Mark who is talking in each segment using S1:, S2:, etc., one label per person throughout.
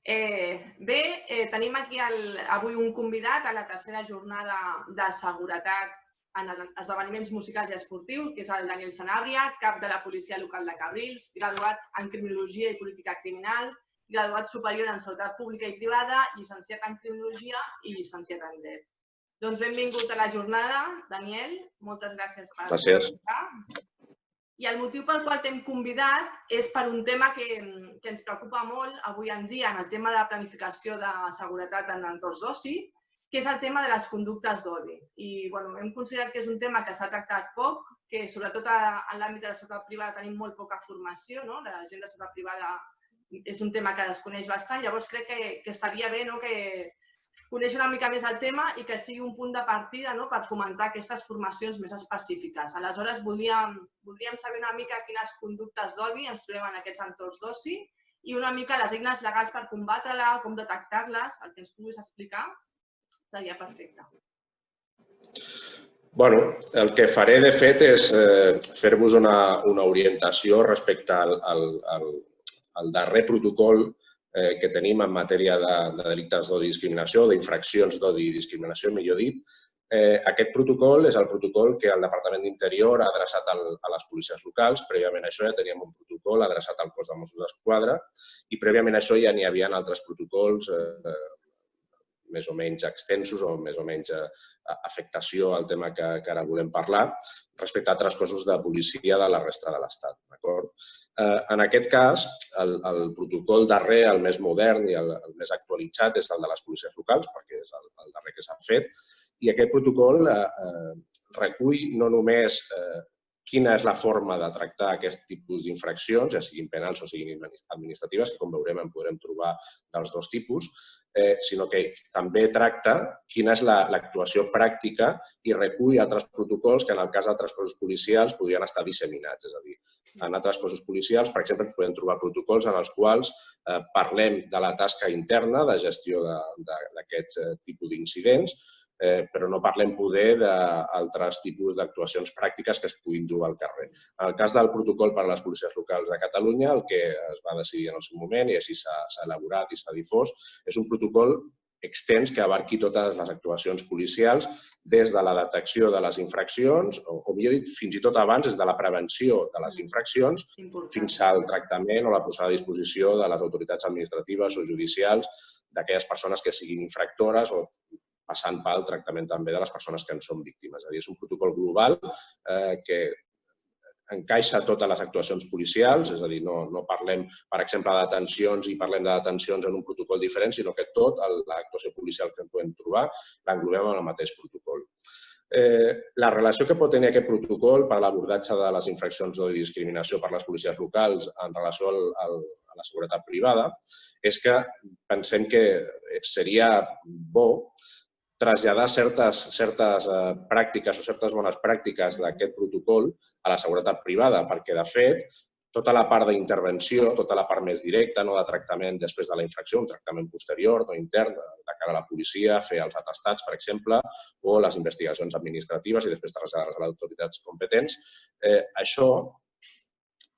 S1: Tenim aquí avui un convidat a la tercera jornada de seguretat en esdeveniments musicals i esportius, que és el Daniel Sanabria, cap de la Policia Local de Cabrils, graduat en Criminologia i Política Criminal, graduat superior en Seguretat Pública i Privada, llicenciat en Criminologia i llicenciat en Dret. Doncs benvingut a la jornada, Daniel. Moltes gràcies per participar. I el motiu pel qual t'hem convidat és per un tema que ens preocupa molt avui en dia en el tema de la planificació de seguretat en entorns d'oci, que és el tema de les conductes d'odi. I hem considerat que és un tema que s'ha tractat poc, que sobretot en l'àmbit de la seguretat privada tenim molt poca formació, la gent de seguretat privada és un tema que desconeix bastant, llavors crec que estaria bé que conèixer una mica més el tema i que sigui un punt de partida per fomentar aquestes formacions més específiques. Aleshores, voldríem saber una mica quines conductes d'odi ens trobem en aquests entorns d'oci i una mica les eines legals per combatre-la, com detectar-les, el que ens puguis explicar, seria perfecte.
S2: El que faré, de fet, és fer-vos una orientació respecte al darrer protocol que tenim en matèria de delictes d'odi i discriminació, d'infraccions d'odi i discriminació, millor dit. Aquest protocol és el protocol que el Departament d'Interior ha adreçat a les policies locals. Prèviament a això ja teníem un protocol adreçat al cos de Mossos d'Esquadra i prèviament a això ja n'hi havia altres protocols més o menys extensos o més o menys afectació al tema que ara volem parlar respecte a altres cossos de policia de la resta de l'Estat. En aquest cas, el protocol darrer, el més modern i el més actualitzat és el de les policies locals, perquè és el darrer que s'ha fet, i aquest protocol recull no només quina és la forma de tractar aquest tipus d'infraccions, ja siguin penals o siguin administratives, que com veurem en podrem trobar dels dos tipus, sinó que també tracta quina és l'actuació pràctica i recull altres protocols que en el cas d'altres cossos policials podrien estar disseminats. És a dir, en altres cossos policials, per exemple, podem trobar protocols en els quals parlem de la tasca interna de gestió d'aquest tipus d'incidents, però no parlem poder d'altres tipus d'actuacions pràctiques que es puguin dur al carrer. En el cas del protocol per a les policies locals de Catalunya, el que es va decidir en el seu moment i així s'ha elaborat i s'ha difós, és un protocol extens que abarqui totes les actuacions policials des de la detecció de les infraccions, o millor dit, fins i tot abans, des de la prevenció de les infraccions fins al tractament o la posada a disposició de les autoritats administratives o judicials d'aquelles persones que siguin infractores o passant pel tractament també de les persones que en són víctimes. És a dir, és un protocol global que encaixa totes les actuacions policials, és a dir, no parlem, per exemple, de detencions i parlem de detencions en un protocol diferent, sinó que tota l'actuació policial que podem trobar l'englobem en el mateix protocol. La relació que pot tenir aquest protocol per a l'abordatge de les infraccions d'odi i discriminació per les policies locals en relació a la seguretat privada és que pensem que seria bo traslladar certes pràctiques o certes bones pràctiques d'aquest protocol a la seguretat privada, perquè, de fet, tota la part d'intervenció, tota la part més directa, de tractament després de la infracció, un tractament posterior, intern, de cara a la policia, fer els atestats, per exemple, o les investigacions administratives i després traslladar-les a les autoritats competents, això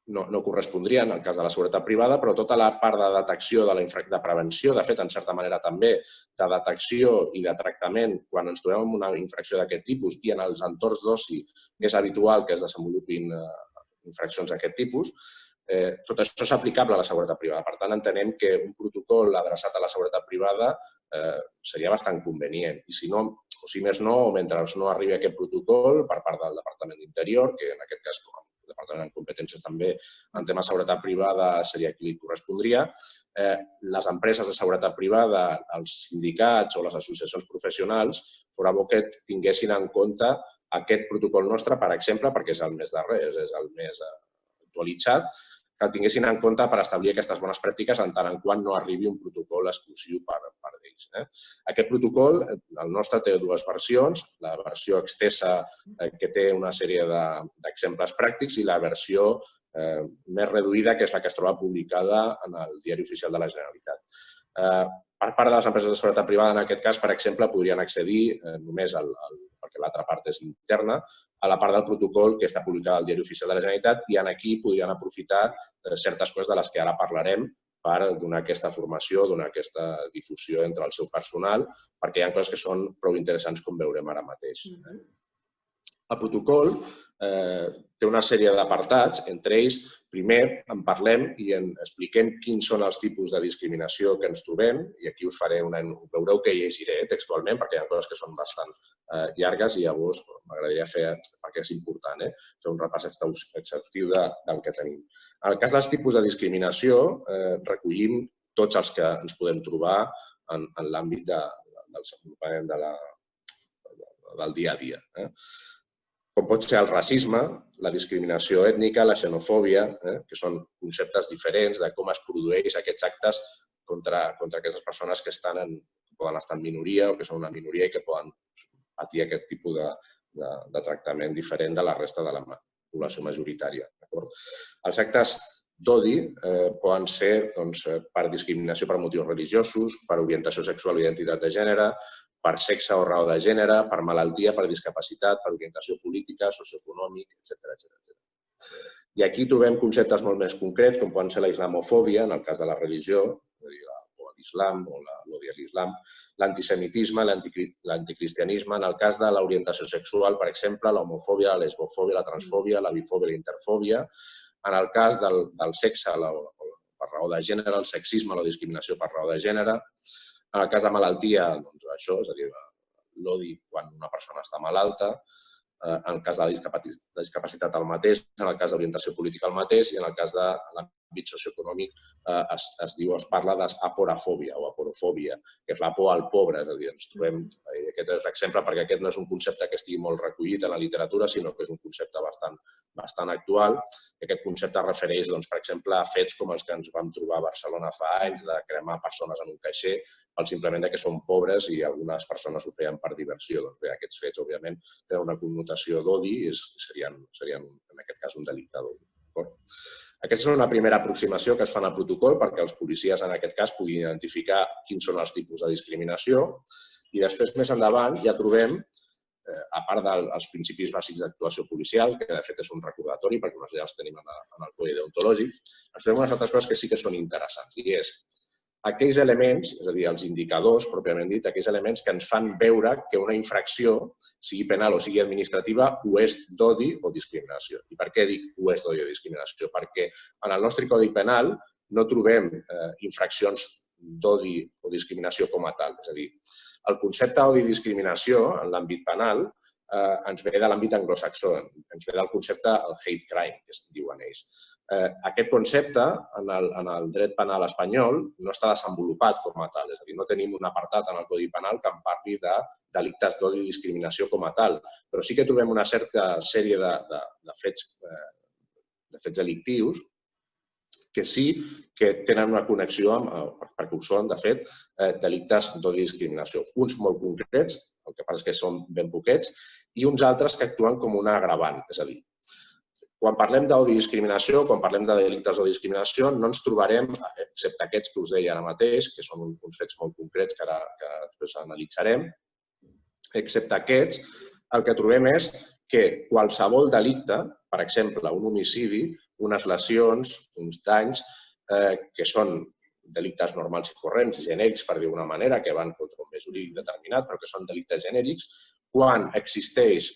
S2: no correspondria en el cas de la seguretat privada, però tota la part de detecció de prevenció, de fet, en certa manera també, de detecció i de tractament quan ens trobem en una infracció d'aquest tipus i en els entorns d'oci és habitual que es desenvolupin infraccions d'aquest tipus, tot això és aplicable a la seguretat privada. Per tant, entenem que un protocol adreçat a la seguretat privada seria bastant convenient. I si més no, mentre no arribi aquest protocol per part del Departament d'Interior, que en aquest cas com a Departament de Competències també en tema de seguretat privada seria qui li correspondria, les empreses de seguretat privada, els sindicats o les associacions professionals, fora bo que tinguessin en compte aquest protocol nostre, per exemple, perquè és el més darrer, és el més actualitzat, que el tinguessin en compte per establir aquestes bones pràctiques en tant en quant no arribi un protocol exclusiu per d'ells. Aquest protocol, el nostre, té dues versions, la versió extensa que té una sèrie d'exemples pràctics i la versió més reduïda, que és la que es troba publicada en el Diari Oficial de la Generalitat. Per part de les empreses de seguretat privada, en aquest cas, per exemple, podrien accedir només, perquè l'altra part és interna, a la part del protocol que està publicada al Diari Oficial de la Generalitat i aquí podrien aprofitar certes coses de les que ara parlarem per donar aquesta formació, donar aquesta difusió entre el seu personal, perquè hi ha coses que són prou interessants com veurem ara mateix. El protocol té una sèrie d'apartats, entre ells, primer en parlem i en expliquem quins són els tipus de discriminació que ens trobem, i aquí us faré veureu que llegiré textualment, perquè hi ha coses que són bastant llargues i llavors m'agradaria fer, perquè és important, fer un repàs exhaustiu del que tenim. En el cas dels tipus de discriminació, recollim tots els que ens podem trobar en l'àmbit del desenvolupament del dia a dia. Com pot ser el racisme, la discriminació ètnica, la xenofòbia, que són conceptes diferents de com es produeix aquests actes contra aquestes persones que poden estar en minoria o que són una minoria i que poden patir aquest tipus de tractament diferent de la resta de la població majoritària. Els actes d'odi poden ser per discriminació per motius religiosos, per orientació sexual o identitat de gènere, per sexe o raó de gènere, per malaltia, per discapacitat, per orientació política, socioeconòmic, etc. I aquí trobem conceptes molt més concrets, com poden ser la islamofòbia, en el cas de la religió, la por a l'islam o l'odi a l'islam, l'antisemitisme, l'anticristianisme, en el cas de l'orientació sexual, per exemple, l'homofòbia, la lesbofòbia, la transfòbia, la bifòbia, la interfòbia, en el cas del sexe per raó de gènere, el sexisme, la discriminació per raó de gènere, en el cas de malaltia, doncs això, és a dir, l'odi quan una persona està malalta, en el cas de la discapacitat el mateix, en el cas d'orientació política el mateix i en el cas de l'àmbit socioeconòmic es parla d'aporafòbia o aporofòbia, que és la por al pobre, és a dir, ens trobem, aquest és l'exemple perquè aquest no és un concepte que estigui molt recollit en la literatura, sinó que és un concepte bastant actual. Aquest concepte es refereix, per exemple, a fets com els que ens vam trobar a Barcelona fa anys, de cremar persones en un caixer, simplement que són pobres i algunes persones ho feien per diversió. Doncs bé, aquests fets, òbviament, tenen una connotació d'odi i serien, en aquest cas, un delicte d'odi. Aquesta és una primera aproximació que es fa al protocol perquè els policies, en aquest cas, puguin identificar quins són els tipus de discriminació i després, més endavant, ja trobem, a part dels principis bàsics d'actuació policial, que de fet és un recordatori perquè ja els tenim en el codi deontològic, ens trobem unes altres coses que sí que són interessants i és aquells elements, és a dir, els indicadors, pròpiament dit, aquells elements que ens fan veure que una infracció, sigui penal o sigui administrativa, ho és d'odi o discriminació. I per què dic ho és d'odi o discriminació? Perquè en el nostre Codi Penal no trobem infraccions d'odi o discriminació com a tal. És a dir, el concepte d'odi i discriminació en l'àmbit penal ens ve de l'àmbit anglosaxó, ens ve del concepte el hate crime, que es diuen ells. Aquest concepte, en el dret penal espanyol, no està desenvolupat com a tal. És a dir, no tenim un apartat en el Codi Penal que en parli de delictes d'odi i discriminació com a tal. Però sí que trobem una certa sèrie de fets delictius que sí que tenen una connexió, perquè ho són, de fet, delictes d'odi i discriminació. Uns molt concrets, el que passa és que són ben poquets, i uns altres que actuen com una agravant. És a dir, quan parlem d'odi i discriminació, quan parlem de delictes d'odi i discriminació, no ens trobarem, excepte aquests que us deia ara mateix, que són uns fets molt concrets que després analitzarem, excepte aquests, el que trobem és que qualsevol delicte, per exemple, un homicidi, unes lesions, uns danys, que són delictes normals i corrents, genèrics, per dir-ho d'una manera, que van contra un bé jurídic determinat, però que són delictes genèrics, quan existeix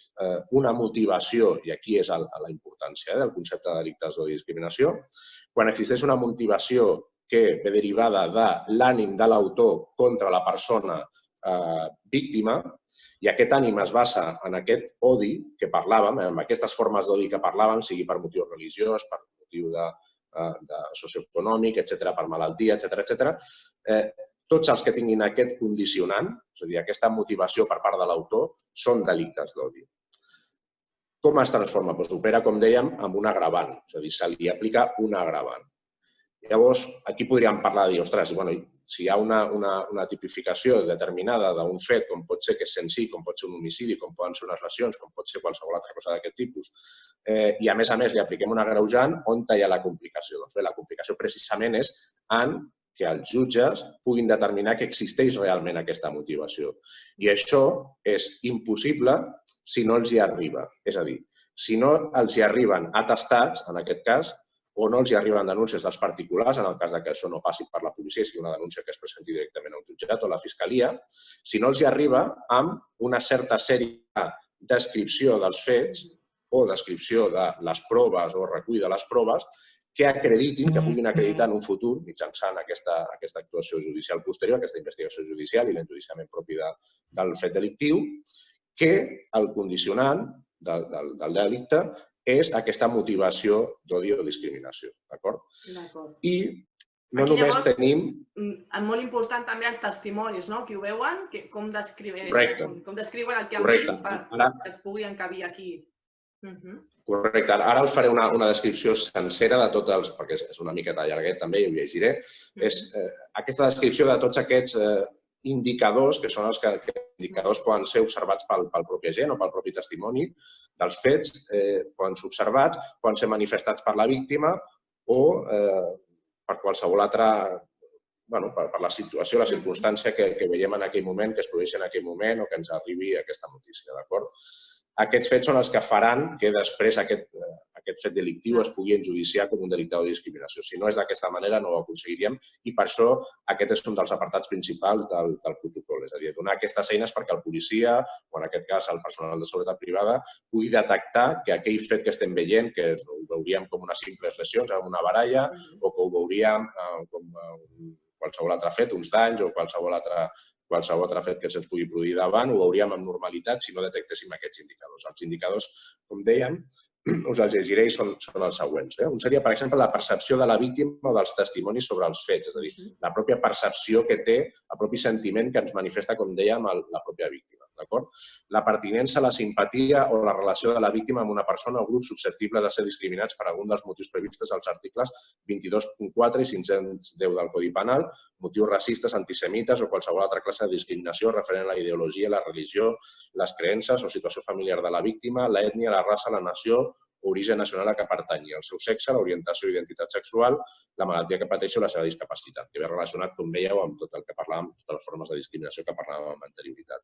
S2: una motivació, i aquí és la importància del concepte de delictes d'odi i discriminació, quan existeix una motivació que ve derivada de l'ànim de l'autor contra la persona víctima, i aquest ànim es basa en aquest odi que parlàvem, en aquestes formes d'odi que parlàvem, sigui per motiu religiós, per motiu socioeconòmic, per malaltia, etc. Tots els que tinguin aquest condicionant, és a dir, aquesta motivació per part de l'autor, són delictes d'odi. Com es transforma? Doncs opera, com dèiem, amb un agravant, és a dir, se li aplica un agravant. Llavors, aquí podríem parlar de dir, ostres, si hi ha una tipificació determinada d'un fet, com pot ser que és senzill, com pot ser un homicidi, com poden ser unes lesions, com pot ser qualsevol altra cosa d'aquest tipus, i a més li apliquem un agreujant, on hi ha la complicació? Doncs bé, la complicació precisament és en que els jutges puguin determinar que existeix realment aquesta motivació. I això és impossible si no els hi arriba. És a dir, si no els hi arriben atestats, en aquest cas, o no els hi arriben denúncies dels particulars, en el cas que això no passi per la policia, sigui una denúncia que es presenti directament a un jutjat o a la fiscalia, si no els hi arriba amb una certa sèrie de descripció dels fets o descripció de les proves o recull de les proves que acreditin, que puguin acreditar en un futur, mitjançant aquesta actuació judicial posterior, aquesta investigació judicial i l'enjudiciament propi del fet delictiu, que el condicionant del delicte és aquesta motivació d'odi o discriminació. D'acord? I no només tenim...
S1: Molt important també els testimonis, no? Qui ho veuen, com descriuen el que han vist perquè es pugui encabir aquí.
S2: Correcte. Ara us faré una descripció sencera de tots els, perquè és una miqueta llarguet també i ho llegiré, és aquesta descripció de tots aquests indicadors, que són els indicadors poden ser observats pel propi agent o pel propi testimoni dels fets, poden ser observats, poden ser manifestats per la víctima o per qualsevol altra, per la situació, la circumstància que veiem en aquell moment, que es produeixi en aquell moment o que ens arribi aquesta notícia, d'acord? Aquests fets són els que faran que després aquest fet delictiu es pugui enjudiciar com un delicte de discriminació. Si no és d'aquesta manera, no ho aconseguiríem i per això aquest és un dels apartats principals del protocol. És a dir, donar aquestes eines perquè el policia, o en aquest cas el personal de seguretat privada, pugui detectar que aquell fet que estem veient, que ho veuríem com unes simples lesions en una baralla o que ho veuríem com qualsevol altre fet, uns danys o qualsevol altre fet que se'ns pugui produir davant, ho veuríem amb normalitat si no detectéssim aquests indicadors. Els indicadors, com dèiem, us els llegiré i són els següents. Un seria, per exemple, la percepció de la víctima o dels testimonis sobre els fets, és a dir, la pròpia percepció que té, el propi sentiment que ens manifesta, com dèiem, la pròpia víctima. La pertinença, la simpatia o la relació de la víctima amb una persona o grup susceptibles de ser discriminats per algun dels motius previstos als articles 22.4 i 510 del Codi Penal, motius racistes, antisemites o qualsevol altra classe de discriminació referent a la ideologia, la religió, les creences o situació familiar de la víctima, l'ètnia, la raça, la nació, origen nacional a què pertanyi, el seu sexe, l'orientació i identitat sexual, la malaltia que pateixi o la seva discapacitat, que ve relacionat, com veieu, amb tot el que parlàvem, totes les formes de discriminació que parlàvem amb anterioritat.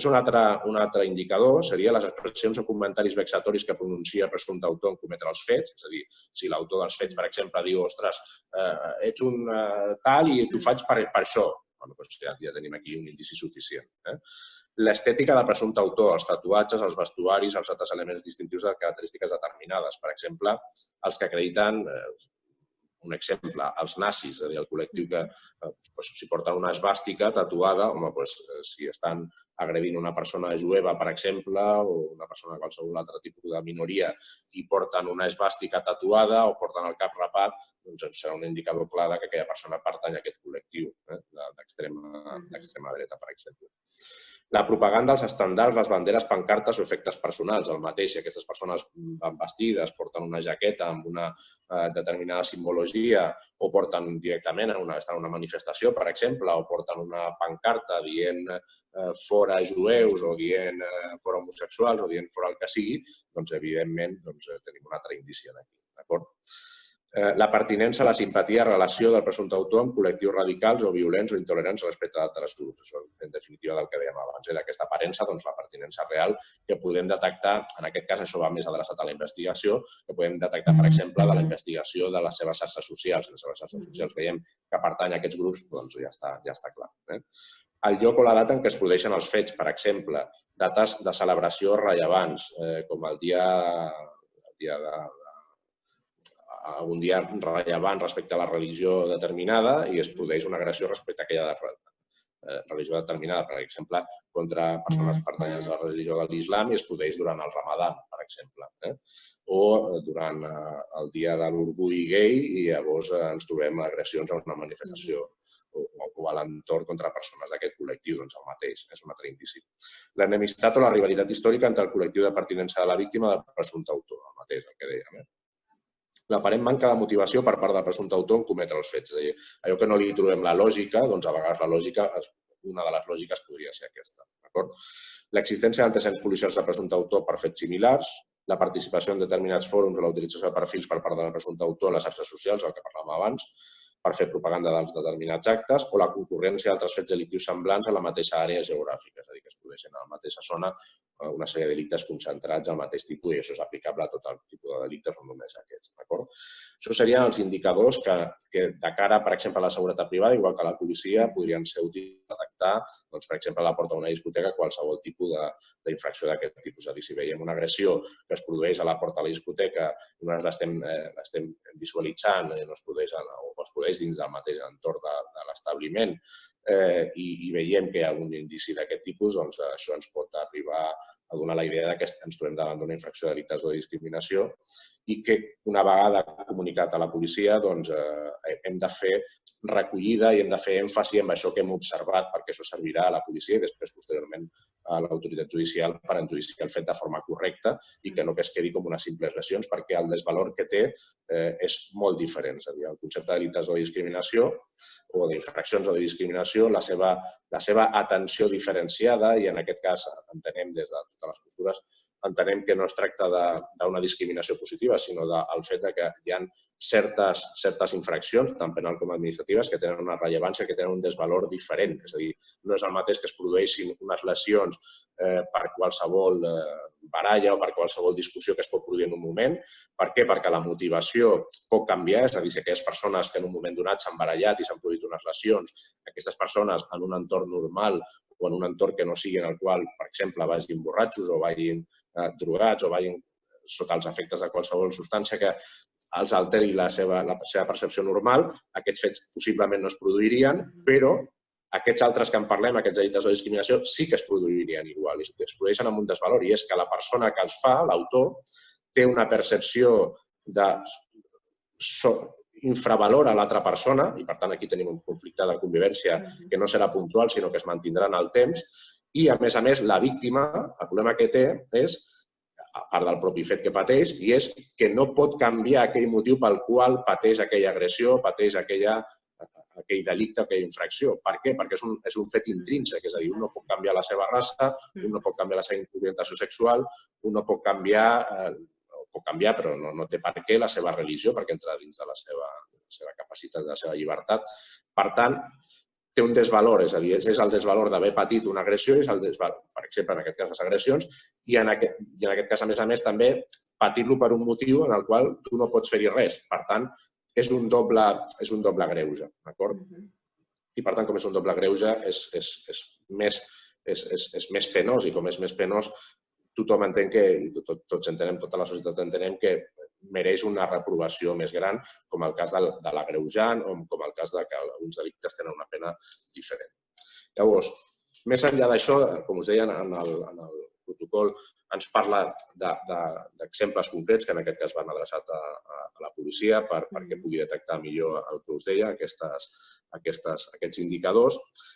S2: Un altre indicador seria les expressions o comentaris vexatoris que pronuncia el presumpte autor en cometre els fets, és a dir, si l'autor dels fets, per exemple, diu, ostres, ets un tal i t'ho faig per això, ja tenim aquí un indici suficient. L'estètica del presumpte autor, els tatuatges, els vestuaris, els altres elements distintius de característiques determinades. Per exemple, els que acrediten, un exemple, els nazis, és a dir, el col·lectiu que si porten una esvàstica tatuada, si estan agredint una persona jueva, per exemple, o una persona de qualsevol altre tipus de minoria i porten una esvàstica tatuada o porten el cap rapat, doncs serà un indicador clar que aquella persona pertany a aquest col·lectiu d'extrema dreta, per exemple. La propaganda, els estandards, les banderes, pancartes o efectes personals. El mateix, si aquestes persones van vestides, porten una jaqueta amb una determinada simbologia o porten directament, estan en una manifestació, per exemple, o porten una pancarta dient fora jueus o dient fora homosexuals o dient fora el que sigui, doncs evidentment tenim un altre indici aquí. D'acord? La pertinença, la simpatia, relació del presumpte autor amb col·lectius radicals o violents o intolerants respecte a altres grups. Això, en definitiva, del que dèiem abans. D'aquesta aparença, la pertinença real que podem detectar, en aquest cas això va més adreçat a la investigació, que podem detectar, per exemple, de la investigació de les seves xarxes socials. Si les seves xarxes socials veiem que pertany a aquests grups, doncs ja està clar. El lloc o la data en què es produeixen els fets, per exemple, dates de celebració rellevants, com el dia un dia rellevant respecte a la religió determinada i es produeix una agressió respecte a aquella religió determinada, per exemple, contra persones pertanyents a la religió de l'islam i es produeix durant el Ramadan, per exemple. O durant el dia de l'orgull gai i llavors ens trobem agressions a una manifestació o a l'entorn contra persones d'aquest col·lectiu, doncs el mateix, és un altre indici. L'enemistat o la rivalitat històrica entre el col·lectiu de pertinença de la víctima i del presumpte autor, el mateix, el que dèiem. L'aparent manca de motivació per part del presumpte autor en cometre els fets. És a dir, allò que no li trobem la lògica, doncs a vegades la lògica, una de les lògiques podria ser aquesta. L'existència d'antecedents policials del presumpte autor per fets similars, la participació en determinats fòrums o la utilització de perfils per part del presumpte autor a les xarxes socials, el que parlàvem abans, per fer propaganda dels determinats actes, o la concurrència d'altres fets delictius semblants a la mateixa àrea geogràfica, és a dir, que es produeixen a la mateixa zona una sèrie de delictes concentrats al mateix tipus i això és aplicable a tot el tipus de delictes, no només a aquests. Això serien els indicadors que de cara, per exemple, a la seguretat privada, igual que a la policia, podrien ser útils per detectar, per exemple, a la porta d'una discoteca qualsevol tipus d'infracció d'aquest tipus. És a dir, si veiem una agressió que es produeix a la porta de la discoteca i nosaltres l'estem visualitzant o es produeix dins del mateix entorn de l'establiment i veiem que hi ha algun indici d'aquest tipus, doncs això ens pot arribar a donar la idea que ens trobem davant d'una infracció de delictes o de discriminació i que una vegada comunicat a la policia hem de fer recollida i hem de fer èmfasi en això que hem observat perquè això servirà a la policia i després posteriorment a l'autoritat judicial per enjudiciar el fet de forma correcta i que no que es quedi com unes simples lesions perquè el desvalor que té és molt diferent. És a dir, el concepte de delictes o de discriminació o d'infraccions o de discriminació, la seva atenció diferenciada i en aquest cas entenem des de totes les postures entenem que no es tracta d'una discriminació positiva, sinó del fet que hi ha certes infraccions, tant penal com administratives, que tenen una rellevància, que tenen un desvalor diferent. És a dir, no és el mateix que es produeixin unes lesions per qualsevol baralla o per qualsevol discussió que es pot produir en un moment. Per què? Perquè la motivació pot canviar, és a dir, si aquelles persones que en un moment donat s'han barallat i s'han produït unes lesions, aquestes persones en un entorn normal o en un entorn que no sigui en el qual, per exemple, vagin borratxos o vagin drogats o vagin sota els efectes de qualsevol substància que els alteri la seva percepció normal, aquests fets possiblement no es produirien, però aquests altres que en parlem, aquests delictes de discriminació, sí que es produirien igual, es produeixen amb un desvalor i és que la persona que els fa, l'autor, té una percepció infravalor a l'altra persona i per tant aquí tenim un conflicte de convivència que no serà puntual sinó que es mantindrà en el temps i a més, la víctima, el problema que té és, a part del propi fet que pateix, i és que no pot canviar aquell motiu pel qual pateix aquella agressió, pateix aquell delicte, aquella infracció. Per què? Perquè és un fet intrínsec, és a dir, un no pot canviar la seva raça, un no pot canviar la seva orientació sexual, un no pot canviar, però no té per què la seva religió, perquè entra dins de la seva capacitat, de la seva llibertat. Per tant, té un desvalor, és a dir, és el desvalor d'haver patit una agressió, és el desvalor, per exemple, en aquest cas les agressions, i en aquest cas, a més, també patir-lo per un motiu en el qual tu no pots fer-hi res. Per tant, és un doble greuge, d'acord? I per tant, com és un doble greuge, és més penós, i com és més penós, tothom entén que, i tots entenem, tota la societat entenem que mereix una reprovació més gran, com el cas de l'agreujant o com el cas que alguns delictes tenen una pena diferent. Llavors, més enllà d'això, com us deia, en el protocol ens parla d'exemples concrets que en aquest cas van adreçats a la policia perquè pugui detectar millor el que us deia, aquests indicadors.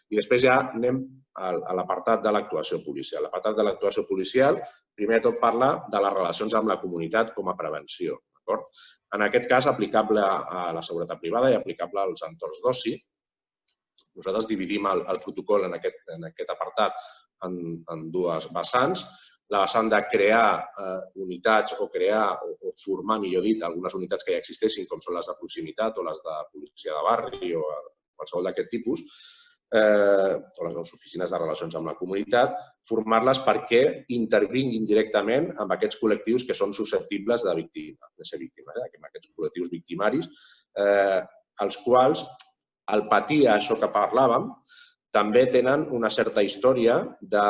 S2: I després ja anem a l'apartat de l'actuació policial. L'apartat de l'actuació policial, primer de tot, parla de les relacions amb la comunitat com a prevenció. En aquest cas, aplicable a la seguretat privada i aplicable als entorns d'oci, nosaltres dividim el protocol en aquest apartat en dues vessants. La vessant de crear unitats o crear o formar, millor dit, algunes unitats que ja existeixin, com són les de proximitat o les de policia de barri o qualsevol d'aquest tipus, o les oficines de relacions amb la comunitat, formar-les perquè intervinguin directament amb aquests col·lectius que són susceptibles de ser víctimes, aquests col·lectius victimaris, els quals, al patir això que parlàvem, també tenen una certa història de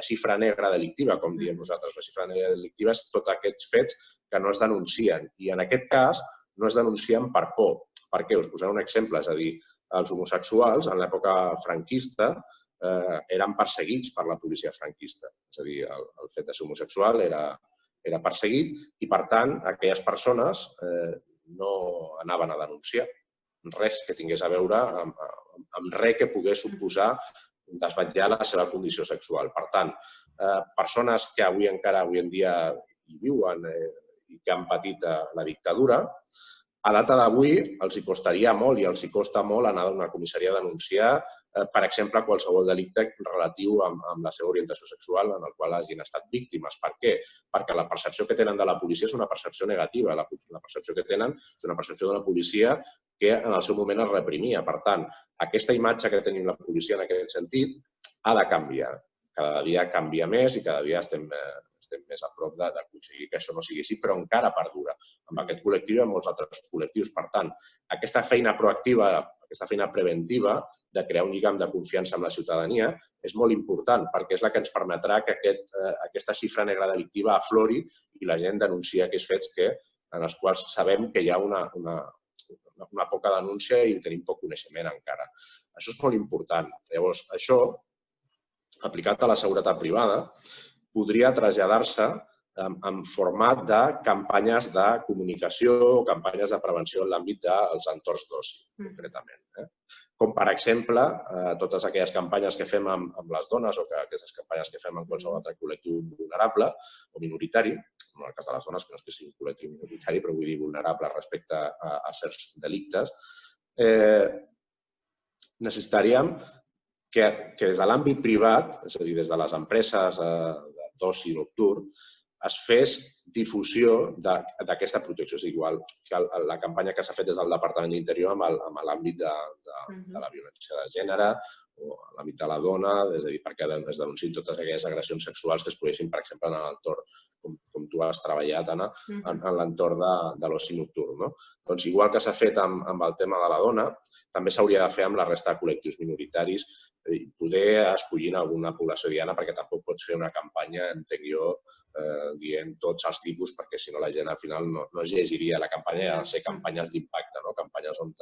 S2: xifra negra delictiva, com diem nosaltres. La xifra negra delictiva és tots aquests fets que no es denuncien i, en aquest cas, no es denuncien per por. Per què? Us posaré un exemple, és a dir, els homosexuals, en l'època franquista, eren perseguits per la policia franquista. És a dir, el fet de ser homosexual era perseguit i, per tant, aquelles persones no anaven a denunciar res que tingués a veure amb res que pogués suposar desvetllar la seva condició sexual. Per tant, persones que avui en dia hi viuen i que han patit la dictadura, a data d'avui els hi costaria molt i els hi costa molt anar a una comissaria a denunciar, per exemple, qualsevol delicte relatiu amb la seva orientació sexual en el qual hagin estat víctimes. Per què? Perquè la percepció que tenen de la policia és una percepció negativa. La percepció que tenen és una percepció d'una policia que en el seu moment es reprimia. Per tant, aquesta imatge que tenim la policia en aquest sentit ha de canviar. cada dia canvia més i cada dia estem més a prop d'aconseguir que això no sigui així, però encara perdura amb aquest col·lectiu i amb molts altres col·lectius. Per tant, aquesta feina proactiva, aquesta feina preventiva de crear un lligam de confiança amb la ciutadania és molt important perquè és la que ens permetrà que aquesta xifra negra delictiva aflori i la gent denunciï aquells fets en els quals sabem que hi ha una poca denúncia i tenim poc coneixement encara. Això és molt important. Llavors, això, aplicat a la seguretat privada, podria traslladar-se en format de campanyes de comunicació o campanyes de prevenció en l'àmbit dels entorns d'oci, concretament. Com, per exemple, totes aquelles campanyes que fem amb les dones o aquestes campanyes que fem amb qualsevol altre col·lectiu vulnerable o minoritari, en el cas de les dones, que no és que sigui un col·lectiu minoritari, però vull dir vulnerable respecte a certs delictes, necessitaríem que des de l'àmbit privat, és a dir, des de les empreses d'oci nocturn, es fes difusió d'aquesta protecció. És igual que la campanya que s'ha fet des del Departament d'Interior amb l'àmbit de la violència de gènere o l'àmbit de la dona, és a dir, perquè es denunciïn totes aquelles agressions sexuals que es produeixin, per exemple, en l'entorn, com tu has treballat, Anna, en l'entorn de l'oci nocturn. Doncs igual que s'ha fet amb el tema de la dona, també s'hauria de fer amb la resta de col·lectius minoritaris, poder escollir alguna població diana, perquè tampoc pots fer una campanya, entenc jo, dient tots els tipus, perquè si no la gent al final no es llegiria la campanya i ha de ser campanyes d'impacte, campanyes on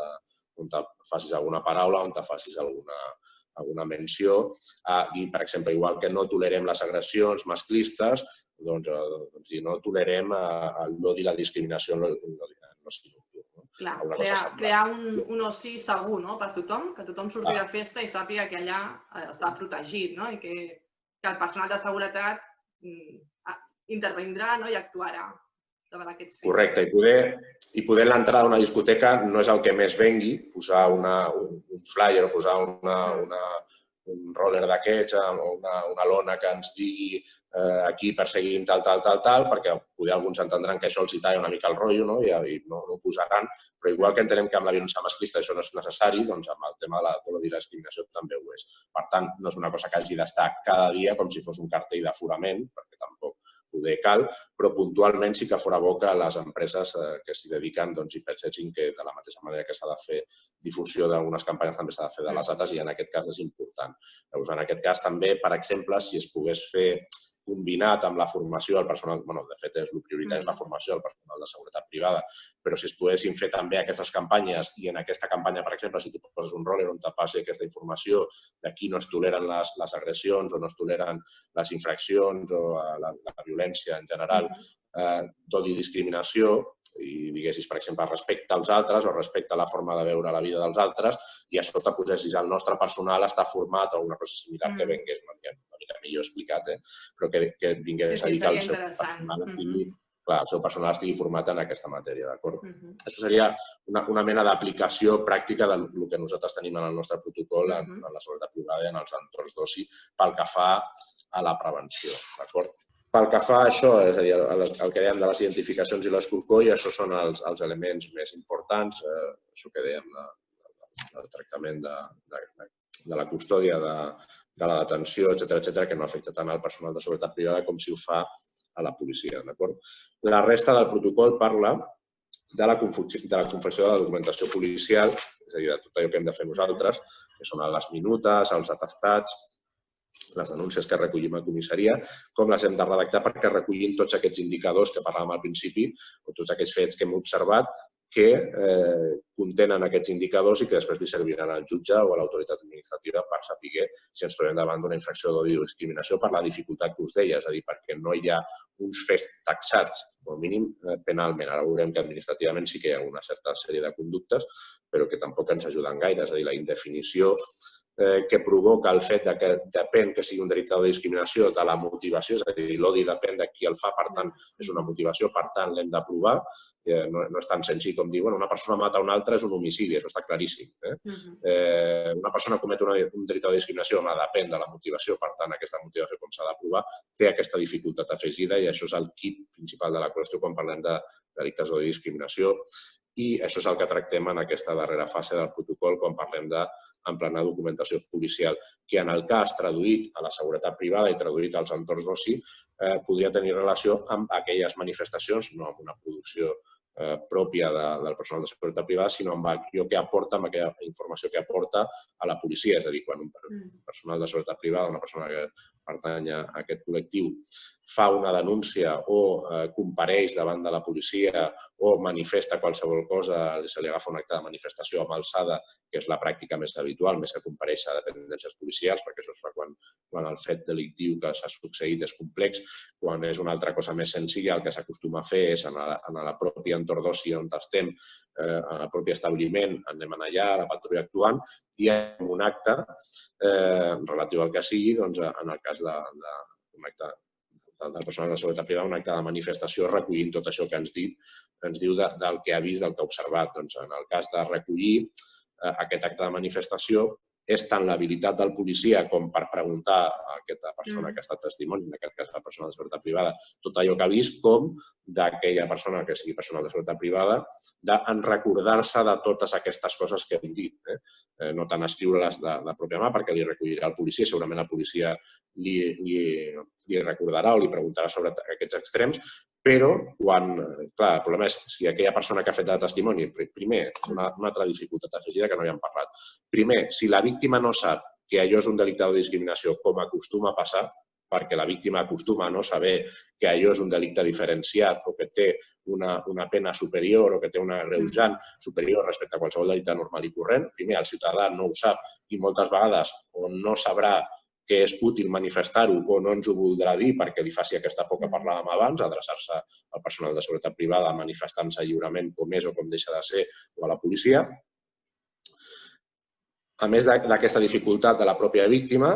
S2: te facis alguna paraula, on te facis alguna menció. Dir, per exemple, igual que no tolerem les agressions masclistes, doncs no tolerem l'odi i la discriminació en l'oci nocturn.
S1: Clar, crear un oci segur per tothom, que tothom surti de festa i sàpiga que allà està protegit i que el personal de seguretat intervindrà i actuarà davant d'aquests fets.
S2: Correcte, i poder l'entrada a una discoteca no és el que més vengui, posar un flyer o posar un roller d'aquests o una lona que ens digui aquí perseguim tal, perquè poder alguns entendran que això els talla una mica el rotllo i no ho posaran, però igual que entenem que amb la violència masclista això no és necessari, doncs amb el tema de l'odi i la discriminació també ho és. Per tant, no és una cosa que hagi d'estar cada dia com si fos un cartell d'aforament, perquè tampoc poder cal, però puntualment sí que fora bo que les empreses que s'hi dediquen hi pensessin que de la mateixa manera que s'ha de fer difusió d'algunes campanyes també s'ha de fer de les altres i en aquest cas és important. Llavors, en aquest cas també, per exemple, si es pogués fer combinat amb la formació del personal, de fet, el prioritari és la formació del personal de seguretat privada, però si es poguessin fer també aquestes campanyes i en aquesta campanya, per exemple, si tu poses un roller on te passi aquesta informació d'aquí no es toleren les agressions o no es toleren les infraccions o la violència en general d'odi i discriminació, i diguessis, per exemple, respecte als altres o respecte a la forma de veure la vida dels altres i a sota posessis el nostre personal està format o alguna cosa similar que vengués una mica millor explicat, però que vingués a dir que el seu personal estigui format en aquesta matèria, d'acord? Això seria una mena d'aplicació pràctica del que nosaltres tenim en el nostre protocol en la seguretat privada i en els entorns d'oci pel que fa a la prevenció, d'acord? Pel que fa a això, és a dir, el que dèiem de les identificacions i l'escorcoll, això són els elements més importants, això que dèiem del tractament de la custòdia, de la detenció, etcètera, que no afecta tant al personal de seguretat privada com si ho fa a la policia, d'acord? La resta del protocol parla de la confecció de la documentació policial, és a dir, de tot allò que hem de fer nosaltres, que són les minutes, els atestats, les denúncies que recollim a comissaria, com les hem de redactar perquè recullin tots aquests indicadors que parlàvem al principi o tots aquests fets que hem observat que contenen aquests indicadors i que després li serviran al jutge o a l'autoritat administrativa per saber si ens trobem davant d'una infracció d'odi o discriminació per la dificultat que us deia, és a dir, perquè no hi ha uns fets taxats, com a mínim penalment. Ara veurem que administrativament sí que hi ha una certa sèrie de conductes, però que tampoc ens ajuden gaire, és a dir, la indefinició que provoca el fet que depèn que sigui un delicte de discriminació de la motivació, és a dir, l'odi depèn de qui el fa, per tant, és una motivació, per tant, l'hem de provar. No és tan senzill com dir, una persona mata una altra, és un homicidi, això està claríssim. Una persona comet un delicte de discriminació, depèn de la motivació, per tant, aquesta motivació, com s'ha de provar, té aquesta dificultat afegida i això és el kit principal de la qüestió quan parlem de delictes d'odi i discriminació. I això és el que tractem en aquesta darrera fase del protocol quan parlem de en plena documentació policial, que en el cas traduït a la seguretat privada i traduït als entorns d'oci podria tenir relació amb aquelles manifestacions, no amb una producció pròpia del personal de seguretat privada, sinó amb allò que aporta, amb aquella informació que aporta a la policia. És a dir, quan un personal de seguretat privada, una persona que pertany a aquest col·lectiu, fa una denúncia o compareix davant de la policia o manifesta qualsevol cosa, se li agafa un acte de manifestació amb alçada, que és la pràctica més habitual, més que comparèixer a dependències policials, perquè això es fa quan el fet delictiu que s'ha succeït és complex. Quan és una altra cosa més senzilla, el que s'acostuma a fer és en la pròpia entorn d'oci on estem, en el propi establiment, anem allà, a la patrulla actuant, i en un acte relatiu al que sigui, en el cas d'un acte del personal de seguretat privada, un acte de manifestació recollint tot això que ens diu del que ha vist, del que ha observat. En el cas de recollir aquest acte de manifestació, és tant l'habilitat del policia com per preguntar a aquesta persona que ha estat testimoni, en aquest cas la persona de seguretat privada, tot allò que ha vist, com d'aquella persona que sigui personal de seguretat privada, d'en recordar-se de totes aquestes coses que hem dit. No tant escriure-les de pròpia mà, perquè li recollirà el policia, segurament el policia li recordarà o li preguntarà sobre aquests extrems, però el problema és si aquella persona que ha fet de testimoni, primer, una altra dificultat afegida que no hi hem parlat. Primer, si la víctima no sap que allò és un delicte de discriminació, com acostuma a passar, perquè la víctima acostuma a no saber que allò és un delicte diferenciat o que té una pena superior o que té una agreujant superior respecte a qualsevol delicte normal i corrent. Primer, el ciutadà no ho sap i moltes vegades o no sabrà que és útil manifestar-ho o no ens ho voldrà dir perquè li faci aquesta por que parlàvem abans, adreçar-se al personal de seguretat privada manifestant-se lliurement com és o com deixa de ser o a la policia. A més d'aquesta dificultat de la pròpia víctima,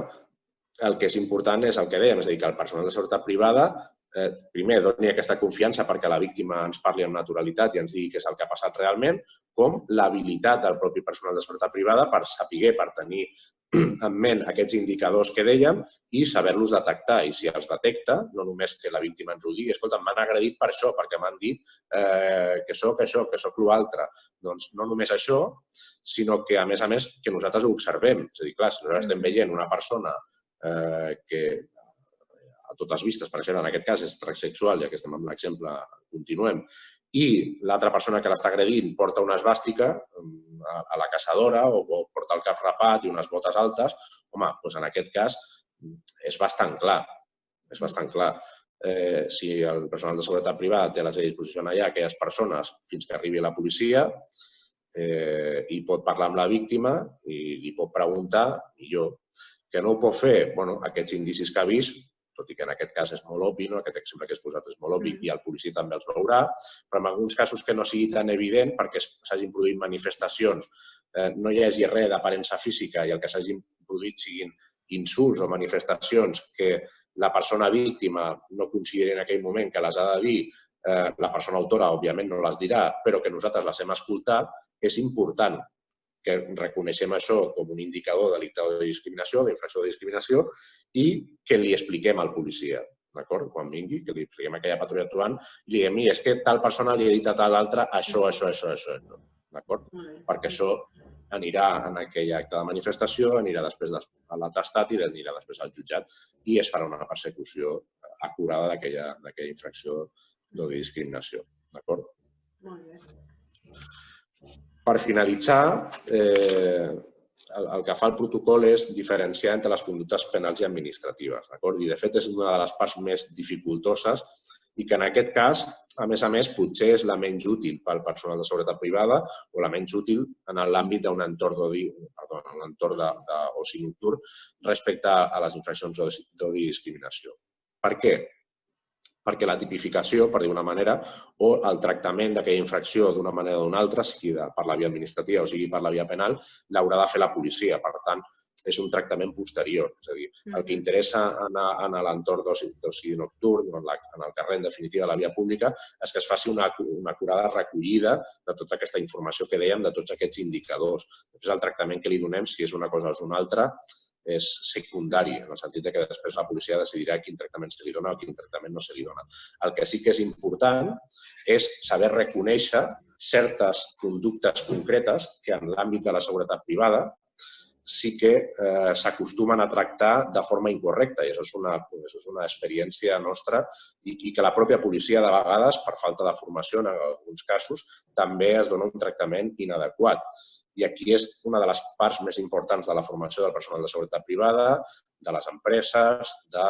S2: el que és important és el que dèiem, és a dir, que el personal de seguretat privada primer doni aquesta confiança perquè la víctima ens parli amb naturalitat i ens digui què és el que ha passat realment, com l'habilitat del propi personal de seguretat privada per saber, per tenir en ment aquests indicadors que dèiem i saber-los detectar. I si els detecta, no només que la víctima ens ho digui, escolta, m'han agredit per això, perquè m'han dit que sóc això, que sóc l'altre. Doncs no només això, sinó que, a més, que nosaltres ho observem. És a dir, clar, si nosaltres estem veient una persona que a totes vistes, per exemple, en aquest cas és transsexual, ja que estem amb l'exemple, continuem, i l'altra persona que l'està agredint porta una esvàstica a la caçadora o porta el cap rapat i unes botes altes, home, doncs en aquest cas és bastant clar. És bastant clar. Si el personal de seguretat privada té a la seva disposició allà aquelles persones fins que arribi la policia i pot parlar amb la víctima i li pot preguntar, millor. Que no ho pot fer? Bé, aquests indicis que ha vist, tot i que en aquest cas és molt obvi, aquest exemple que has posat és molt obvi i el policia també els veurà, però en alguns casos que no sigui tan evident perquè s'hagin produït manifestacions, no hi hagi res d'aparença física i el que s'hagin produït siguin insults o manifestacions que la persona víctima no consideri en aquell moment que les ha de dir, la persona autora, òbviament, no les dirà, però que nosaltres les hem escoltat, és important que reconeixem això com un indicador de delicte de discriminació, d'infracció de discriminació, i que li expliquem al policia, d'acord? Quan vingui, que li expliquem a aquella patrulla actuant, i li diguem, mira, és que tal persona li ha dit a tal altre això, d'acord? Perquè això anirà en aquell acte de manifestació, anirà després a l'atestat i anirà després al jutjat i es farà una persecució acurada d'aquella infracció de discriminació, d'acord?
S1: Molt bé.
S2: Per finalitzar, el que fa el protocol és diferenciar entre les conductes penals i administratives. I, de fet, és una de les parts més dificultoses i que, en aquest cas, a més, potser és la menys útil pel personal de seguretat privada o la menys útil en l'àmbit d'un entorn d'oci nocturn respecte a les infraccions d'odi i discriminació. Per què? Perquè la tipificació, per dir una manera, o el tractament d'aquella infracció d'una manera o d'una altra, sigui per la via administrativa o sigui per la via penal, l'haurà de fer la policia. Per tant, és un tractament posterior. És a dir, el que interessa en l'entorn d'oci nocturn, en el carrer, en definitiva, de la via pública, és que es faci una acurada recollida de tota aquesta informació que dèiem, de tots aquests indicadors. Després, el tractament que li donem, si és una cosa o una altra, és secundari, en el sentit que després la policia decidirà quin tractament se li dona o quin tractament no se li dona. El que sí que és important és saber reconèixer certes conductes concretes que en l'àmbit de la seguretat privada sí que s'acostumen a tractar de forma incorrecta i això és una experiència nostra i que la pròpia policia de vegades, per falta de formació en alguns casos, també es dona un tractament inadequat. I aquí és una de les parts més importants de la formació del personal de seguretat privada, de les empreses, de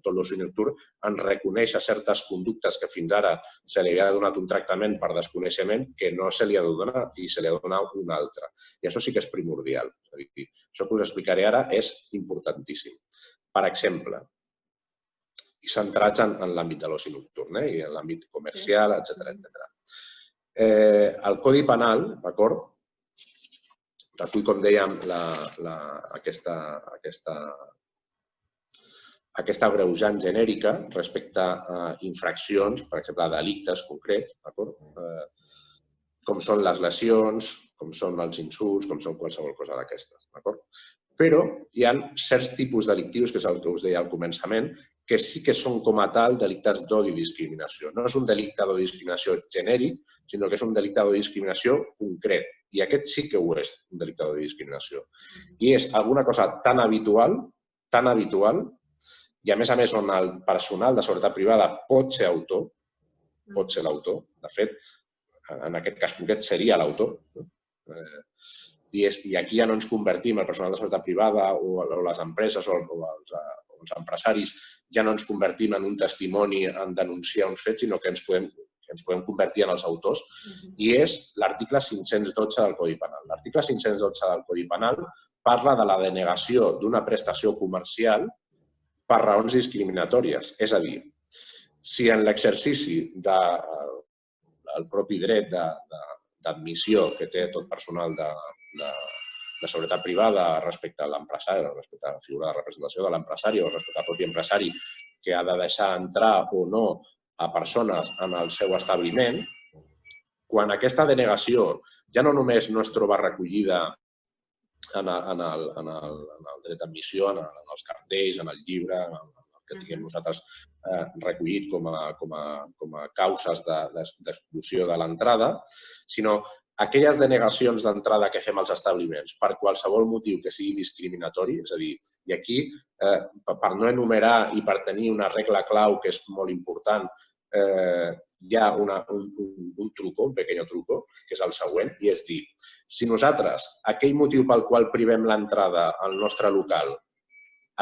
S2: tot l'oci nocturn, en reconèixer certes conductes que fins ara se li havia donat un tractament per desconeixement que no se li ha de donar i se li ha de donar un altre. I això sí que és primordial. Això que us explicaré ara és importantíssim. Per exemple, i centrats en l'àmbit de l'oci nocturn i en l'àmbit comercial, etc. El Codi Penal, d'acord? Recull, com dèiem, aquesta agreujant genèrica respecte a infraccions, per exemple, a delictes concrets, com són les lesions, com són els insults, com són qualsevol cosa d'aquestes. Però hi ha certs tipus delictius, que és el que us deia al començament, que sí que són com a tal delictes d'odi i discriminació. No és un delicte d'odi i discriminació genèric, sinó que és un delicte d'odi i discriminació concret. I aquest sí que ho és, un delicte d'odi i discriminació. I és alguna cosa tan habitual, i a més on el personal de seguretat privada pot ser autor, pot ser l'autor, de fet, en aquest cas concret seria l'autor, i aquí ja no ens convertim, el personal de seguretat privada o les empreses o els empresaris, ja no ens convertim en un testimoni en denunciar uns fets, sinó que ens podem convertir en els autors, i és l'article 512 del Codi Penal. L'article 512 del Codi Penal parla de la denegació d'una prestació comercial per raons discriminatòries. És a dir, si en l'exercici del propi dret d'admissió que té tot personal de seguretat privada respecte a l'empresari, respecte a la figura de representació de l'empresari o respecte al propi empresari que ha de deixar entrar o no a persones en el seu establiment, quan aquesta denegació ja no només no es troba recollida en el dret d'admissió, en els cartells, en el llibre, en el que tinguem nosaltres recollit com a causes d'exclusió de l'entrada, sinó aquelles denegacions d'entrada que fem als establiments per qualsevol motiu que sigui discriminatori, és a dir, i aquí, per no enumerar i per tenir una regla clau que és molt important, hi ha un truco, un pequeño truco, que és el següent, i és dir, si nosaltres, aquell motiu pel qual privem l'entrada al nostre local,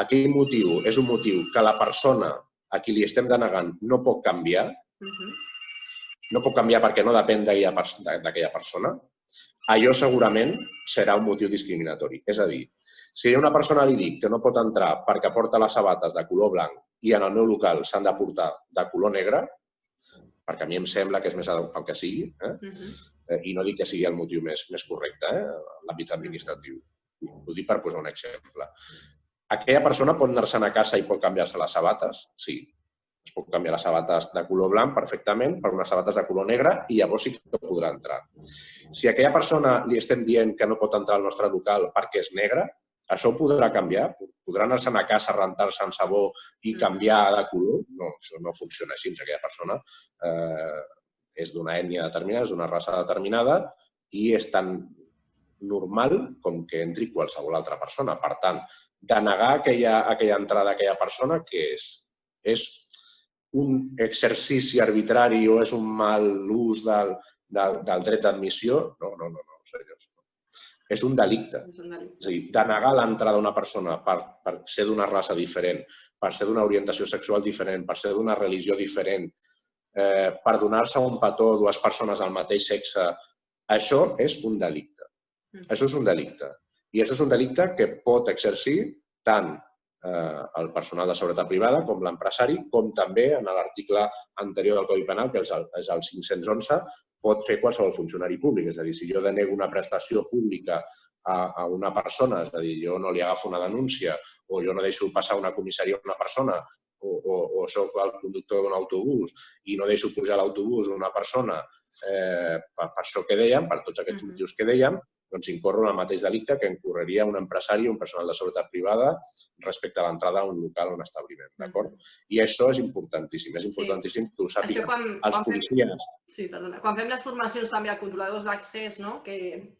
S2: aquell motiu és un motiu que la persona a qui li estem denegant no pot canviar, no pot canviar perquè no depèn d'aquella persona, allò segurament serà un motiu discriminatori. És a dir, si a una persona li dic que no pot entrar perquè porta les sabates de color blanc i en el meu local s'han de portar de color negre, perquè a mi em sembla que és més adequat que sigui, i no dic que sigui el motiu més correcte en l'àmbit administratiu. Ho dic per posar un exemple. Aquella persona pot anar-se'n a casa i pot canviar-se les sabates? Sí. Es pot canviar les sabates de color blanc perfectament per unes sabates de color negre i llavors sí que podrà entrar. Si a aquella persona li estem dient que no pot entrar al nostre local perquè és negre, això ho podrà canviar? Podrà anar-se'n a casa, rentar-se amb sabó i canviar de color? No, això no funciona així. Aquella persona és d'una ètnia determinada, és d'una raça determinada i és tan normal com que entri qualsevol altra persona. Per tant, denegar aquella entrada a aquella persona, què és? És un exercici arbitrari o és un mal ús del dret d'admissió? No, senyors. És un delicte. És a dir, denegar l'entrada d'una persona per ser d'una raça diferent, per ser d'una orientació sexual diferent, per ser d'una religió diferent, per donar-se un petó a dues persones del mateix sexe, això és un delicte. Això és un delicte. I això és un delicte que pot exercir tant el personal de seguretat privada com l'empresari, com també en l'article anterior del Codi Penal, que és el 511, pot fer qualsevol funcionari públic. És a dir, si jo denego una prestació pública a una persona, és a dir, jo no li agafo una denúncia o jo no deixo passar una comissaria a una persona o soc el conductor d'un autobús i no deixo pujar a l'autobús una persona per això que dèiem, per tots aquests motius que dèiem, doncs incorre en el mateix delicte que incorreria un empresari o un personal de seguretat privada respecte a l'entrada a un local o un establiment, d'acord? I això és importantíssim que ho sàpiguen els policies.
S1: Sí, perdona. Quan fem les formacions també a controladors d'accés, que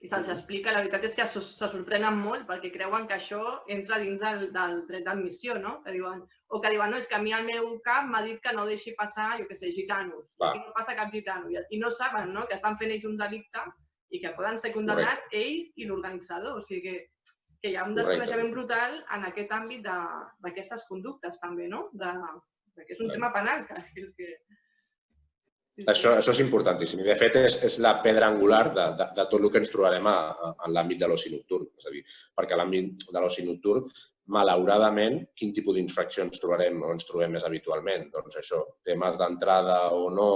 S1: se'ls explica, la veritat és que se sorprenen molt perquè creuen que això entra dins del dret d'admissió, que diuen, no, és que a mi el meu cap m'ha dit que no deixi passar, jo què sé, gitanos. Aquí no passa cap gitano. I no saben que estan fent ells un delicte i que poden ser condemnats ell i l'organitzador. O sigui que hi ha un desconeixement brutal en aquest àmbit d'aquestes conductes també, que és un tema penal.
S2: Això és importantíssim. I, de fet, és la pedra angular de tot el que ens trobarem en l'àmbit de l'oci nocturn. És a dir, perquè a l'àmbit de l'oci nocturn, malauradament, quin tipus d'infraccions trobarem o ens trobem més habitualment? Doncs això, temes d'entrada o no,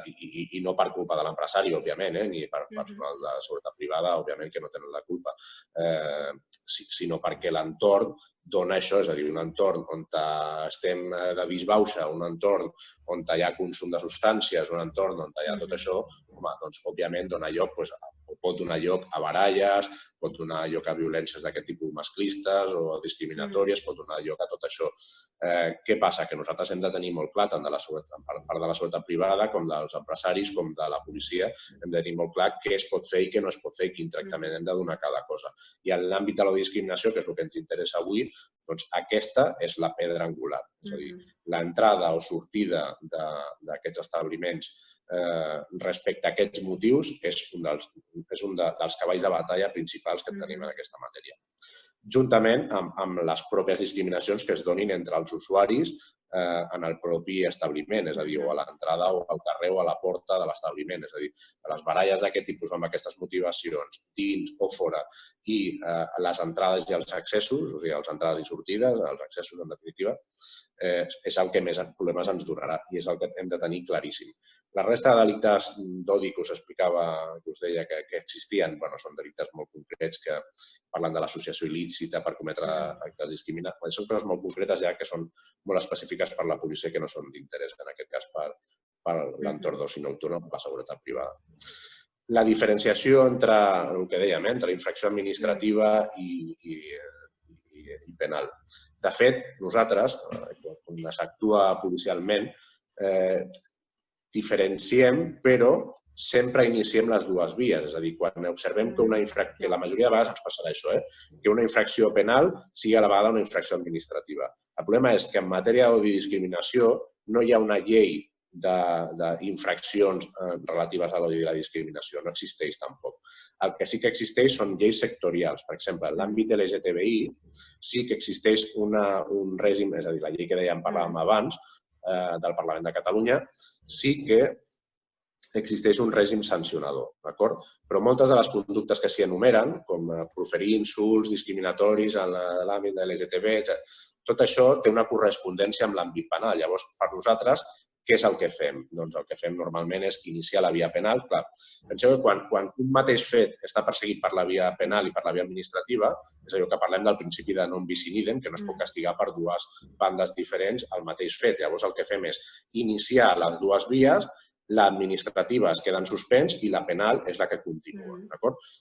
S2: i no per culpa de l'empresari, òbviament, ni per personal de seguretat privada, òbviament que no tenen la culpa, sinó perquè l'entorn dona això, és a dir, un entorn on estem de disbauxa, un entorn on hi ha consum de substàncies, un entorn on hi ha tot això, doncs, òbviament, pot donar lloc a baralles, pot donar lloc a violències d'aquest tipus masclistes o discriminatòries, pot donar lloc a tot això. Què passa? Que nosaltres hem de tenir molt clar, tant per part de la seguretat privada com dels empresaris, com de la policia, hem de tenir molt clar què es pot fer i què no es pot fer i quin tractament hem de donar a cada cosa. I en l'àmbit de la discriminació, que és el que ens interessa avui, doncs aquesta és la pedra angular. És a dir, l'entrada o sortida d'aquests establiments respecte a aquests motius és un dels cavalls de batalla principals que tenim en aquesta matèria. Juntament amb les pròpies discriminacions que es donin entre els usuaris en el propi establiment, és a dir, o a l'entrada o al carrer o a la porta de l'establiment. És a dir, les baralles d'aquest tipus amb aquestes motivacions dins o fora i les entrades i els accessos, o sigui, les entrades i sortides, els accessos en definitiva, és el que més problemes ens donarà i és el que hem de tenir claríssim. La resta de delictes d'odi que us explicava, que us deia que existien, són delictes molt concrets que parlen de l'associació il·lícita per cometre actes discriminatoris. Són coses molt concretes ja que són molt específiques per la policia que no són d'interès, en aquest cas per l'entorn d'oci nocturn o per la seguretat privada. La diferenciació entre el que dèiem, entre infracció administrativa i penal. De fet, nosaltres, quan s'actua policialment, diferenciem, però sempre iniciem les dues vies. És a dir, quan observem que la majoria de vegades ens passarà això, que una infracció penal sigui a la vegada una infracció administrativa. El problema és que en matèria d'odi i discriminació no hi ha una llei d'infraccions relatives a l'odi i la discriminació. No existeix tampoc. El que sí que existeix són lleis sectorials. Per exemple, en l'àmbit LGTBI sí que existeix un règim, és a dir, la llei que dèiem parlàvem abans, del Parlament de Catalunya, sí que existeix un règim sancionador, d'acord? Però moltes de les conductes que s'hi enumeren, com proferir insults discriminatoris en l'àmbit de l'LGTB, tot això té una correspondència amb l'àmbit penal. Llavors, per nosaltres, què és el que fem? Doncs el que fem normalment és iniciar la via penal. Clar, penseu que quan un mateix fet està perseguit per la via penal i per la via administrativa, és allò que parlem del principi de non bis in idem, que no es pot castigar per dues bandes diferents al mateix fet. Llavors el que fem és iniciar les dues vies, l'administrativa es queda en suspens i la penal és la que continua.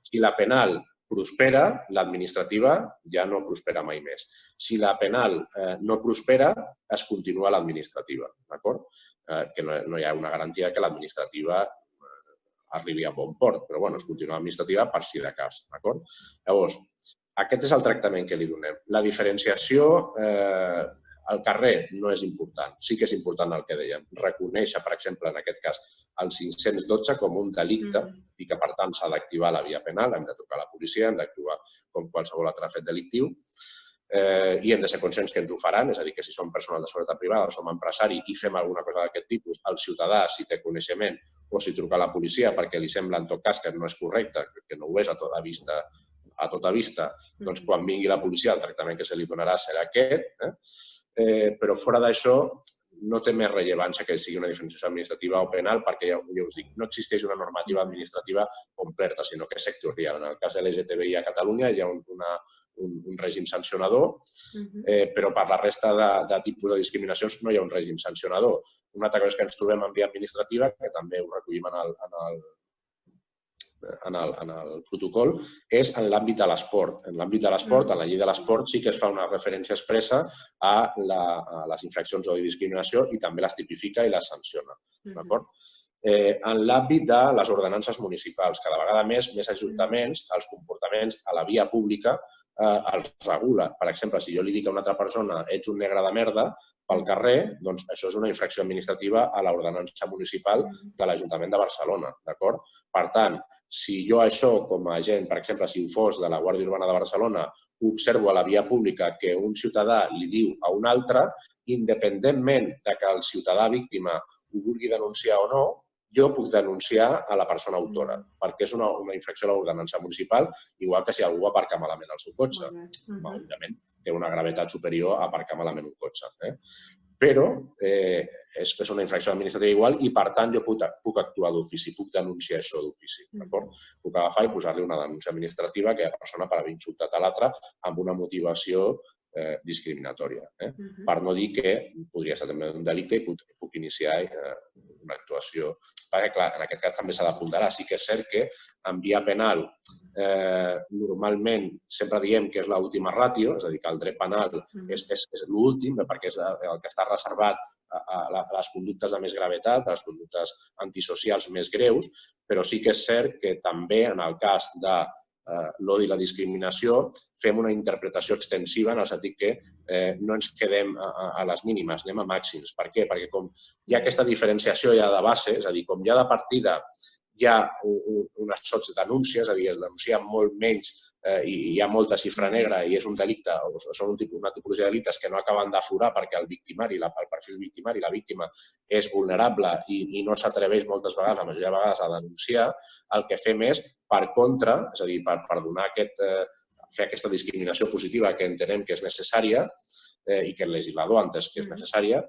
S2: Si la penal prospera, l'administrativa ja no prospera mai més. Si la penal no prospera, es continua l'administrativa. Que no hi ha una garantia que l'administrativa arribi a bon port, però es continua l'administrativa per si de cas. Llavors, aquest és el tractament que li donem. La diferenciació al carrer no és important. Sí que és important el que dèiem. Reconèixer, per exemple, en aquest cas, el 512 com un delicte i que, per tant, s'ha d'activar la via penal, hem de trucar a la policia, hem d'actuar com qualsevol altre fet delictiu i hem de ser conscients que ens ho faran, és a dir, que si som personal de seguretat privada o som empresari i fem alguna cosa d'aquest tipus, el ciutadà, si té coneixement o si truca a la policia perquè li sembla, en tot cas, que no és correcte, que no ho és a tota vista, doncs quan vingui la policia el tractament que se li donarà serà aquest, però fora d'això no té més rellevància que sigui una diferenciació administrativa o penal perquè, ja us dic, no existeix una normativa administrativa completa, sinó que és sectorial. En el cas de l'LGTBI a Catalunya hi ha un règim sancionador, però per la resta de tipus de discriminacions no hi ha un règim sancionador. Una altra cosa és que ens trobem en via administrativa, que també ho recollim en el protocol és en l'àmbit de l'esport. En l'àmbit de l'esport, en la llei de l'esport, sí que es fa una referència expressa a les infraccions d'odi i discriminació i també les tipifica i les sanciona. D'acord? En l'àmbit de les ordenances municipals, cada vegada més ajuntaments, els comportaments a la via pública els regula. Per exemple, si jo li dic a una altra persona ets un negre de merda pel carrer, doncs això és una infracció administrativa a l'ordenança municipal de l'Ajuntament de Barcelona. D'acord? Per tant, si jo això com a agent, per exemple, si ho fos de la Guàrdia Urbana de Barcelona, observo a la via pública que un ciutadà li diu a un altre, independentment que el ciutadà víctima ho vulgui denunciar o no, jo puc denunciar a la persona autora, perquè és una infracció a l'ordenança municipal, igual que si algú aparca malament el seu cotxe. Òbviament, té una gravetat superior a aparcar malament un cotxe. Però és una infracció administrativa igual i, per tant, jo puc actuar d'ofici, puc denunciar això d'ofici. Puc agafar i posar-li una denúncia administrativa a aquella persona per haver insultat a l'altre amb una motivació discriminatòria. Per no dir que podria ser també un delicte i puc iniciar una actuació. Perquè, clar, en aquest cas també s'ha de ponderar. Sí que és cert que en via penal normalment sempre diem que és l'última ràtio, és a dir, que el dret penal és l'últim perquè és el que està reservat a les conductes de més gravetat, a les conductes antisocials més greus, però sí que és cert que també en el cas de l'odi i la discriminació fem una interpretació extensiva en el sentit que no ens quedem a les mínimes, anem a màxims. Per què? Perquè com hi ha aquesta diferenciació ja de base, és a dir, com ja de partida hi ha unes sotsdenúncies, és a dir, es denuncia molt menys i hi ha molta xifra negra i és un delicte, o són una tipologia de delictes que no acaben d'aflorar perquè el victimari, el perfil victimari, la víctima és vulnerable i no s'atreveix moltes vegades, la majoria de vegades, a denunciar, el que fem és, per contra, és a dir, per donar fer aquesta discriminació positiva que entenem que és necessària i que el legislador ha entès que és necessària,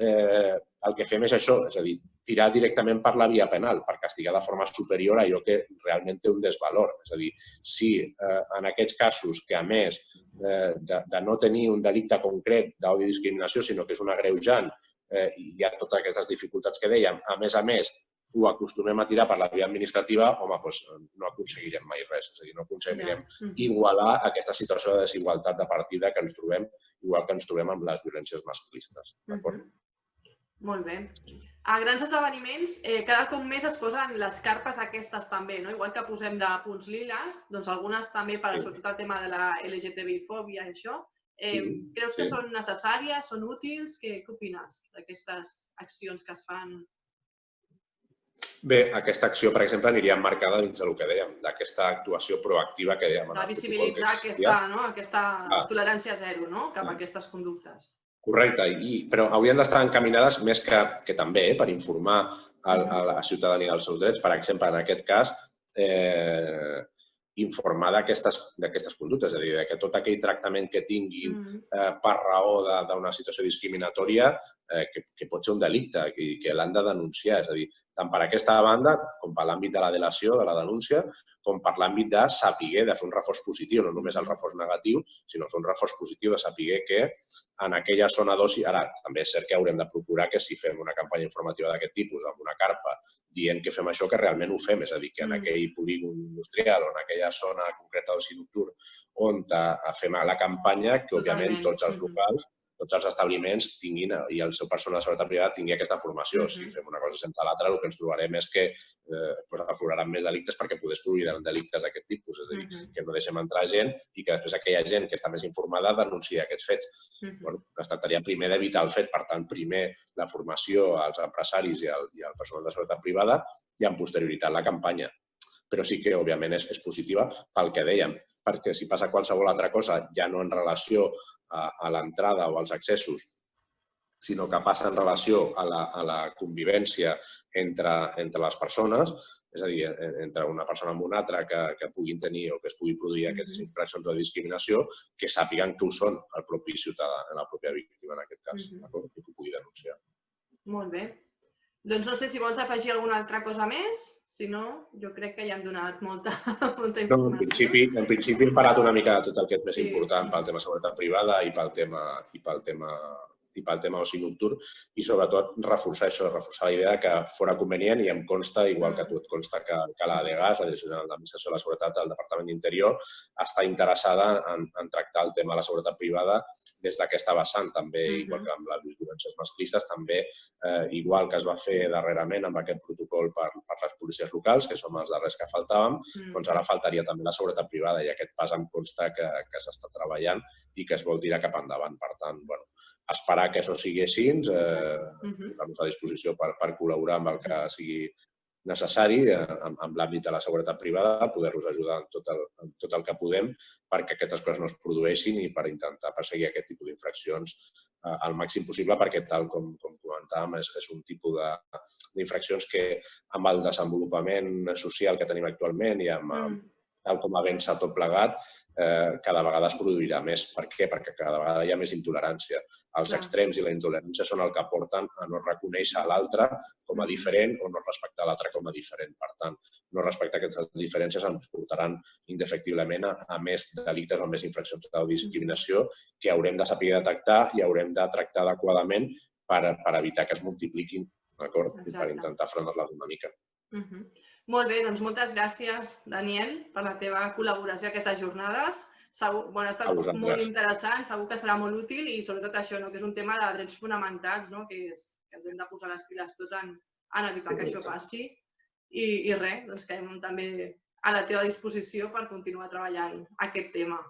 S2: el que fem és això, és a dir, tirar directament per la via penal, per castigar de forma superior a allò que realment té un desvalor. És a dir, si en aquests casos que, a més de no tenir un delicte concret d'odi i discriminació, sinó que és un agreujant i hi ha totes aquestes dificultats que dèiem, a més, ho acostumem a tirar per la via administrativa, home, doncs no aconseguirem mai res. És a dir, no aconseguirem igualar aquesta situació de desigualtat de partida que ens trobem, igual que ens trobem amb les violències masclistes. D'acord?
S1: Molt bé. A grans esdeveniments, cada cop més es posen les carpes aquestes també, no? Igual que posem de punts liles, doncs algunes també per sobretot el tema de la LGTBI-fòbia i això. Creus que són necessàries, són útils? Què opines d'aquestes accions que es fan?
S2: Bé, aquesta acció, per exemple, aniria emmarcada dins del que dèiem, d'aquesta actuació proactiva que dèiem.
S1: De visibilitzar aquesta tolerància zero cap a aquestes conductes.
S2: Correcte, però haurien d'estar encaminades més que també per informar a la ciutadania dels seus drets. Per exemple, en aquest cas, informar d'aquestes conductes, és a dir, que tot aquell tractament que tinguin per raó d'una situació discriminatòria que pot ser un delicte i que l'han de denunciar. És a dir, tant per aquesta banda, com per l'àmbit de la delació, de la denúncia, com per l'àmbit de saber, de fer un reforç positiu, no només el reforç negatiu, sinó fer un reforç positiu de saber que en aquella zona d'oci, ara també és cert que haurem de procurar que si fem una campanya informativa d'aquest tipus, amb una carpa, dient que fem això, que realment ho fem, és a dir, que en aquell polígon industrial o en aquella zona concreta d'oci nocturn on fem la campanya, que òbviament tots els locals, tots els establiments tinguin i el seu personal de seguretat privada tingui aquesta formació. Si fem una cosa sense l'altra, el que ens trobarem és que afloraran més delictes perquè poder es produiran delictes d'aquest tipus. És a dir, que no deixem entrar gent i que després aquella gent que està més informada denuncia aquests fets. Es tractaria primer d'evitar el fet, per tant, primer la formació als empresaris i al personal de seguretat privada i en posterioritat la campanya. Però sí que, òbviament, és positiva pel que dèiem, perquè si passa qualsevol altra cosa, ja no en relació a l'entrada o als accessos, sinó que passa en relació a la convivència entre les persones, és a dir, entre una persona amb una altra que puguin tenir o que es pugui produir aquestes infraccions de discriminació, que sàpiguen que ho són el propi ciutadà, la pròpia víctima en aquest cas, i que ho pugui denunciar.
S1: Molt bé. Doncs no sé si vols afegir alguna altra cosa més. Si no, jo crec que ja hem donat molta informació.
S2: En principi hem parlat una mica de tot el que és més important pel tema seguretat privada i pel tema el tema oci nocturn i sobretot reforçar això, reforçar la idea que fora convenient i em consta, igual que a tu et consta que la DGAS, la Direcció General d'Administració de la Seguretat del Departament d'Interior, està interessada en tractar el tema de la seguretat privada des d'aquesta vessant, també, igual que amb les violències masclistes, també, igual que es va fer darrerament amb aquest protocol per les policies locals, que som els darrers que faltàvem, doncs ara faltaria també la seguretat privada i aquest pas em consta que s'està treballant i que es vol tirar cap endavant. Per tant, esperar que això sigui així, posar-nos a disposició per col·laborar amb el que sigui necessari en l'àmbit de la seguretat privada, poder-los ajudar en tot el que podem perquè aquestes coses no es produeixin i per intentar perseguir aquest tipus d'infraccions al màxim possible perquè, tal com comentàvem, és un tipus d'infraccions que amb el desenvolupament social que tenim actualment i tal com avança tot plegat, cada vegada es produirà més. Per què? Perquè cada vegada hi ha més intolerància. Els extrems i la intolerància són el que porten a no reconèixer l'altre com a diferent o no respectar l'altre com a diferent. Per tant, no respectar aquestes diferències ens portaran indefectiblement a més delictes o a més infraccions de discriminació que haurem de saber detectar i haurem de tractar adequadament per evitar que es multipliquin, d'acord? I per intentar frenar-les una mica.
S1: Molt bé, doncs moltes gràcies, Daniel, per la teva col·laboració a aquestes jornades. Ha estat molt interessant, segur que serà molt útil i sobretot això, que és un tema de drets fonamentals, que ens hem de posar les piles tots en evitar que això passi. I res, doncs quedem també a la teva disposició per continuar treballant aquest tema.